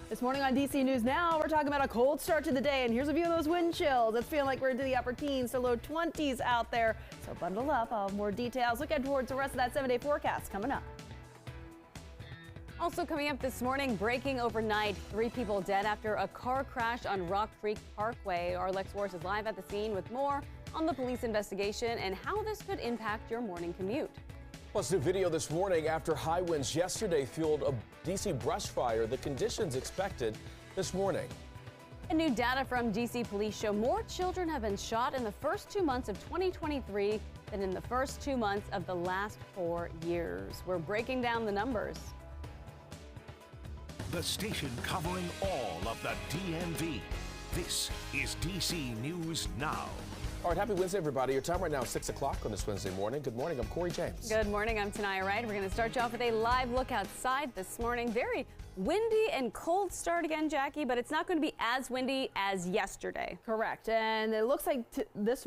This morning on DC News Now, we're talking about a cold start to the day, and here's a view of those wind chills. It's feeling like we're into the upper teens to low 20s out there, so bundle up. I'll have more details. Look ahead towards the rest of that 7-day forecast coming up. Also coming up this morning, breaking overnight, 3 people dead after a car crash on Rock Creek Parkway. Our Lex Wars is live at the scene with more on the police investigation and how this could impact your morning commute. Plus, new video this morning after high winds yesterday fueled a D.C. brush fire. The conditions expected this morning. And new data from D.C. police show more children have been shot in the first 2 months of 2023 than in the first 2 months of the last 4 years. We're breaking down the numbers. The station covering all of the DMV. This is DC News Now. All right, happy Wednesday, everybody. Your time right now is 6 o'clock on this Wednesday morning. Good morning. I'm Corey James. Good morning. I'm Tanaya Wright. We're going to start you off with a live look outside this morning. Very windy and cold start again, Jackie, but it's not going to be as windy as yesterday. Correct. And it looks like this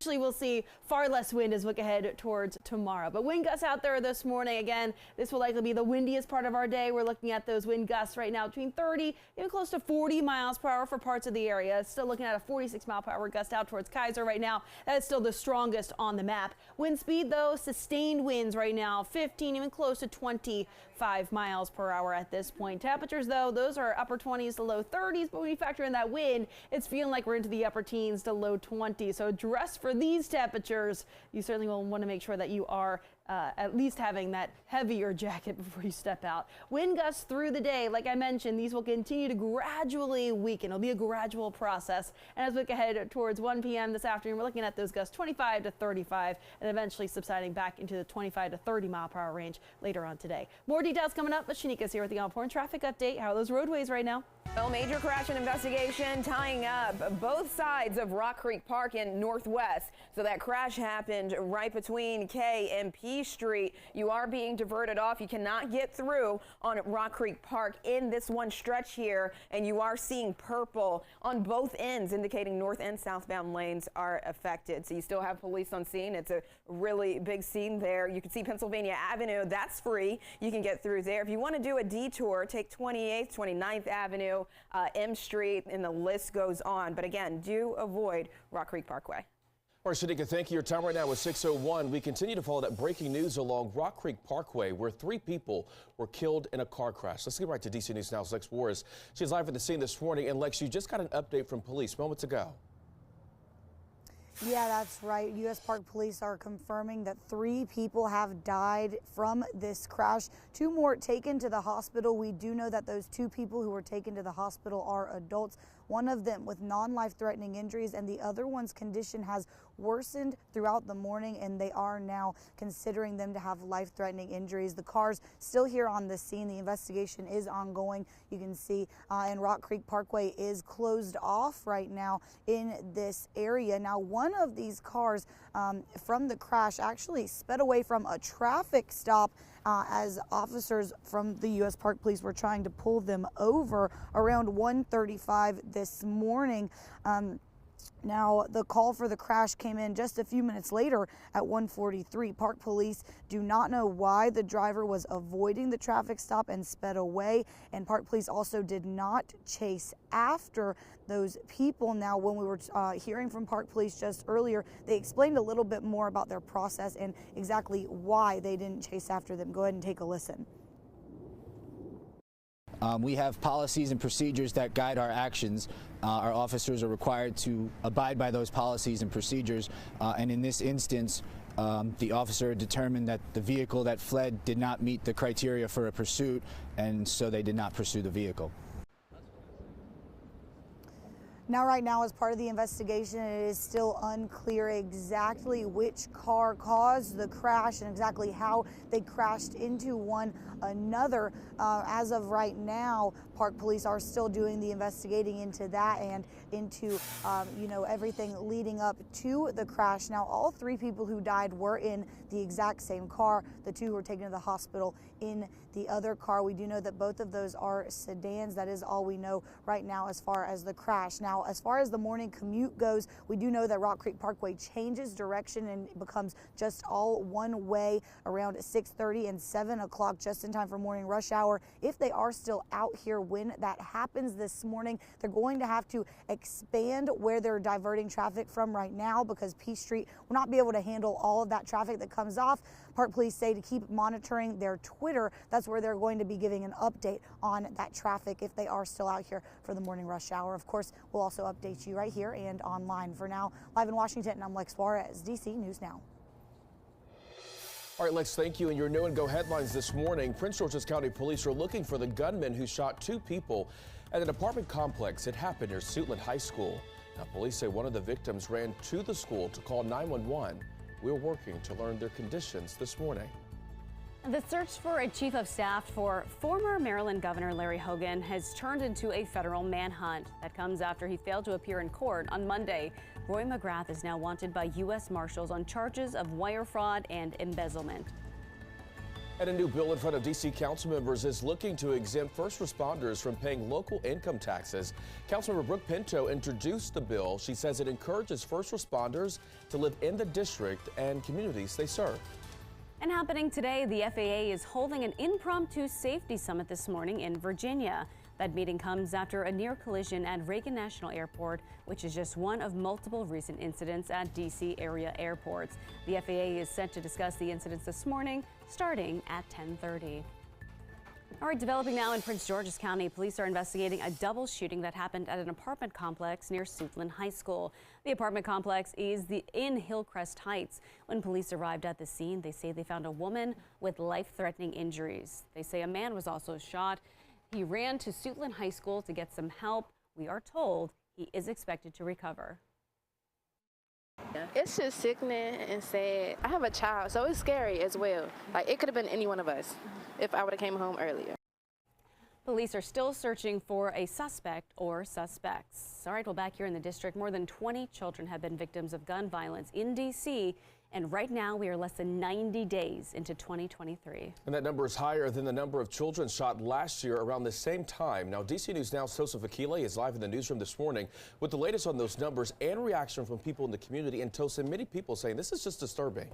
we'll see far less wind as we look ahead towards tomorrow. But wind gusts out there this morning. Again, this will likely be the windiest part of our day. We're looking at those wind gusts right now between 30, even close to 40 miles per hour for parts of the area. Still looking at a 46 mile per hour gust out towards Kaiser right now. That is still the strongest on the map. Wind speed, though, sustained winds right now, 15, even close to 25 miles per hour at this point. Temperatures, though, those are upper 20s to low 30s. But when you factor in that wind, it's feeling like we're into the upper teens to low 20s. So dress for these temperatures. You certainly will want to make sure that you are at least having that heavier jacket before you step out. Wind gusts through the day, like I mentioned, these will continue to gradually weaken. It'll be a gradual process. And as we look ahead towards 1 p.m. this afternoon, we're looking at those gusts 25 to 35 and eventually subsiding back into the 25 to 30 mile per hour range later on today. More details coming up, but Shanika's here with the all-important traffic update. How are those roadways right now? Well, major crash and investigation tying up both sides of Rock Creek Park in Northwest. So that crash happened right between K and P Street. You are being diverted off. You cannot get through on Rock Creek Park in this one stretch here. And you are seeing purple on both ends, indicating north and southbound lanes are affected. So you still have police on scene. It's a really big scene there. You can see Pennsylvania Avenue. That's free. You can get through there. If you want to do a detour, take 28th, 29th Avenue, M Street, and the list goes on. But again, do avoid Rock Creek Parkway. All right, Shanika, thank you. Your time right now is 6:01. We continue to follow that breaking news along Rock Creek Parkway, where 3 people were killed in a car crash. Let's get right to DC News Now's Lex Wars. She's live at the scene this morning. And Lex, you just got an update from police moments ago. Yeah, that's right. U.S. Park Police are confirming that 3 people have died from this crash. 2 more taken to the hospital. We do know that those 2 people who were taken to the hospital are adults. One of them with non-life-threatening injuries, and the other one's condition has worsened throughout the morning, and they are now considering them to have life-threatening injuries. The car's still here on the scene. The investigation is ongoing. You can see, and Rock Creek Parkway is closed off right now in this area. Now, one of these cars from the crash actually sped away from a traffic stop as officers from the U.S. Park Police were trying to pull them over around 1:35 this morning. Now, the call for the crash came in just a few minutes later at 1:43. Park Police do not know why the driver was avoiding the traffic stop and sped away, and Park Police also did not chase after those people. Now, when we were hearing from Park Police just earlier, they explained a little bit more about their process and exactly why they didn't chase after them. Go ahead and take a listen. We have policies and procedures that guide our actions. Our officers are required to abide by those policies and procedures, and in this instance, the officer determined that the vehicle that fled did not meet the criteria for a pursuit, and so they did not pursue the vehicle. Now, right now, as part of the investigation, it is still unclear exactly which car caused the crash and exactly how they crashed into one another. As of right now, Park Police are still doing the investigating into that and into, everything leading up to the crash. Now, all three people who died were in the exact same car. The two who were taken to the hospital in the other car. We do know that both of those are sedans. That is all we know right now as far as the crash. Now, as far as the morning commute goes, we do know that Rock Creek Parkway changes direction and becomes just all one way around 6:30 and 7 o'clock, just in time for morning rush hour. If they are still out here when that happens this morning, they're going to have to expand where they're diverting traffic from right now, because Peace Street will not be able to handle all of that traffic that comes off. Park Police say to keep monitoring their Twitter. That's where they're going to be giving an update on that traffic if they are still out here for the morning rush hour. Of course, we'll also update you right here and online. For now, live in Washington, I'm Lex Juarez, DC News Now. All right, Lex, thank you. And your Know and Go headlines this morning. Prince George's County Police are looking for the gunman who shot two people at an apartment complex. It happened near Suitland High School. Now, police say one of the victims ran to the school to call 911. We're working to learn their conditions this morning. The search for a chief of staff for former Maryland Governor Larry Hogan has turned into a federal manhunt. That comes after he failed to appear in court on Monday. Roy McGrath is now wanted by U.S. Marshals on charges of wire fraud and embezzlement. And a new bill in front of D.C. council members is looking to exempt first responders from paying local income taxes. Councilmember Brooke Pinto introduced the bill. She says it encourages first responders to live in the district and communities they serve. And happening today, the FAA is holding an impromptu safety summit this morning in Virginia. That meeting comes after a near collision at Reagan National Airport, which is just one of multiple recent incidents at D.C. area airports. The FAA is set to discuss the incidents this morning, starting at 10:30. All right, developing now in Prince George's County, police are investigating a double shooting that happened at an apartment complex near Suitland High School. The apartment complex is in Hillcrest Heights. When police arrived at the scene, they say they found a woman with life-threatening injuries. They say a man was also shot. He ran to Suitland High School to get some help. We are told he is expected to recover. It's just sickening and sad. I have a child, so it's scary as well. Like, it could have been any one of us if I would have came home earlier. Police are still searching for a suspect or suspects. All right, well, back here in the district, more than 20 children have been victims of gun violence in D.C., and right now we are less than 90 days into 2023. And that number is higher than the number of children shot last year around the same time. Now, DC News Now's Tosin Fakile is live in the newsroom this morning with the latest on those numbers and reaction from people in the community. And Tosin, many people saying this is just disturbing.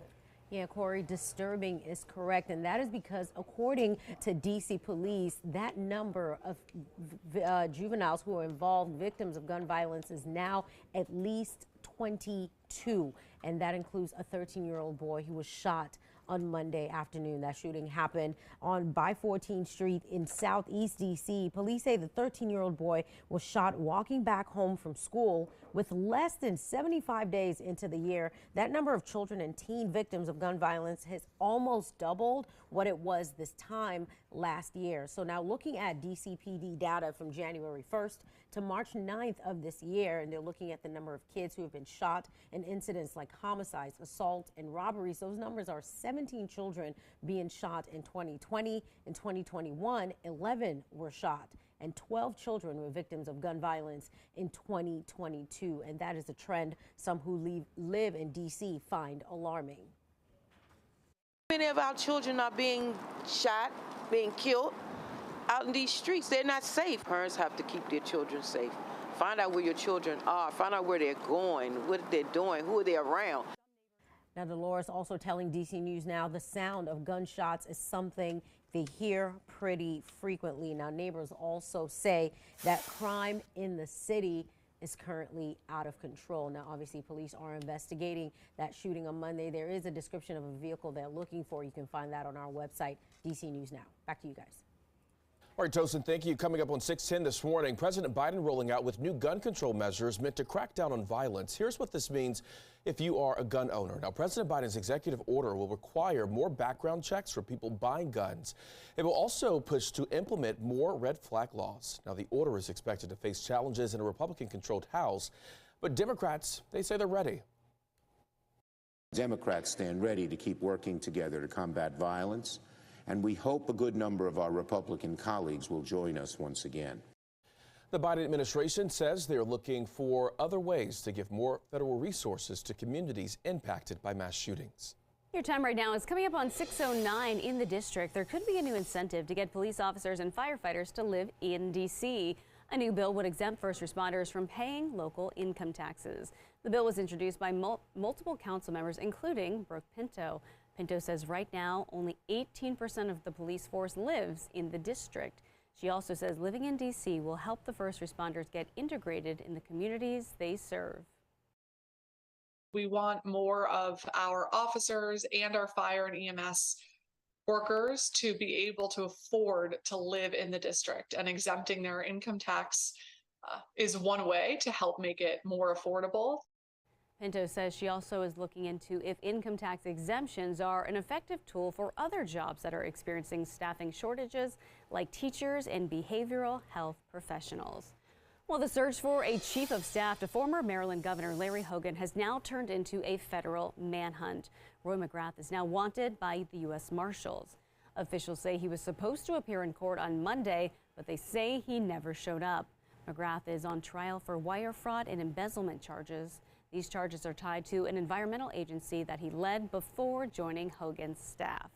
Yeah, Corey, disturbing is correct, and that is because according to D.C. police, that number of juveniles who are involved, victims of gun violence, is now at least 22, and that includes a 13-year-old boy who was shot on Monday afternoon. That shooting happened by 14th Street in Southeast D.C. Police say the 13-year-old boy was shot walking back home from school. With less than 75 days into the year, that number of children and teen victims of gun violence has almost doubled what it was this time last year. So now looking at DCPD data from January 1st to March 9th of this year, and they're looking at the number of kids who have been shot in incidents like homicides, assault, and robberies. Those numbers are 17 children being shot in 2020. In 2021, 11 were shot, and 12 children were victims of gun violence in 2022. And that is a trend some who live in D.C. find alarming. Many of our children are being shot, being killed out in these streets. They're not safe. Parents have to keep their children safe. Find out where your children are. Find out where they're going, what they're doing, who are they around. Now, Dolores also telling DC News Now the sound of gunshots is something they hear pretty frequently. Now, neighbors also say that crime in the city is currently out of control. Now, obviously, police are investigating that shooting on Monday. There is a description of a vehicle they're looking for. You can find that on our website, DC News Now. Back to you guys. All right, Tosin, thank you. Coming up on 610 this morning, President Biden rolling out with new gun control measures meant to crack down on violence. Here's what this means if you are a gun owner. Now, President Biden's executive order will require more background checks for people buying guns. It will also push to implement more red flag laws. Now, the order is expected to face challenges in a Republican-controlled House, but Democrats, they say they're ready. Democrats stand ready to keep working together to combat violence and we hope a good number of our Republican colleagues will join us once again. The Biden administration says they're looking for other ways to give more federal resources to communities impacted by mass shootings. Your time right now is coming up on 6:09 in the district. There could be a new incentive to get police officers and firefighters to live in D.C. A new bill would exempt first responders from paying local income taxes. The bill was introduced by multiple council members, including Brooke Pinto. Pinto says right now only 18% of the police force lives in the district. She also says living in D.C. will help the first responders get integrated in the communities they serve. We want more of our officers and our fire and EMS workers to be able to afford to live in the district, and exempting their income tax is one way to help make it more affordable. Pinto says she also is looking into if income tax exemptions are an effective tool for other jobs that are experiencing staffing shortages, like teachers and behavioral health professionals. Well, the search for a chief of staff to former Maryland Governor Larry Hogan has now turned into a federal manhunt. Roy McGrath is now wanted by the U.S. Marshals. Officials say he was supposed to appear in court on Monday, but they say he never showed up. McGrath is on trial for wire fraud and embezzlement charges. These charges are tied to an environmental agency that he led before joining Hogan's staff.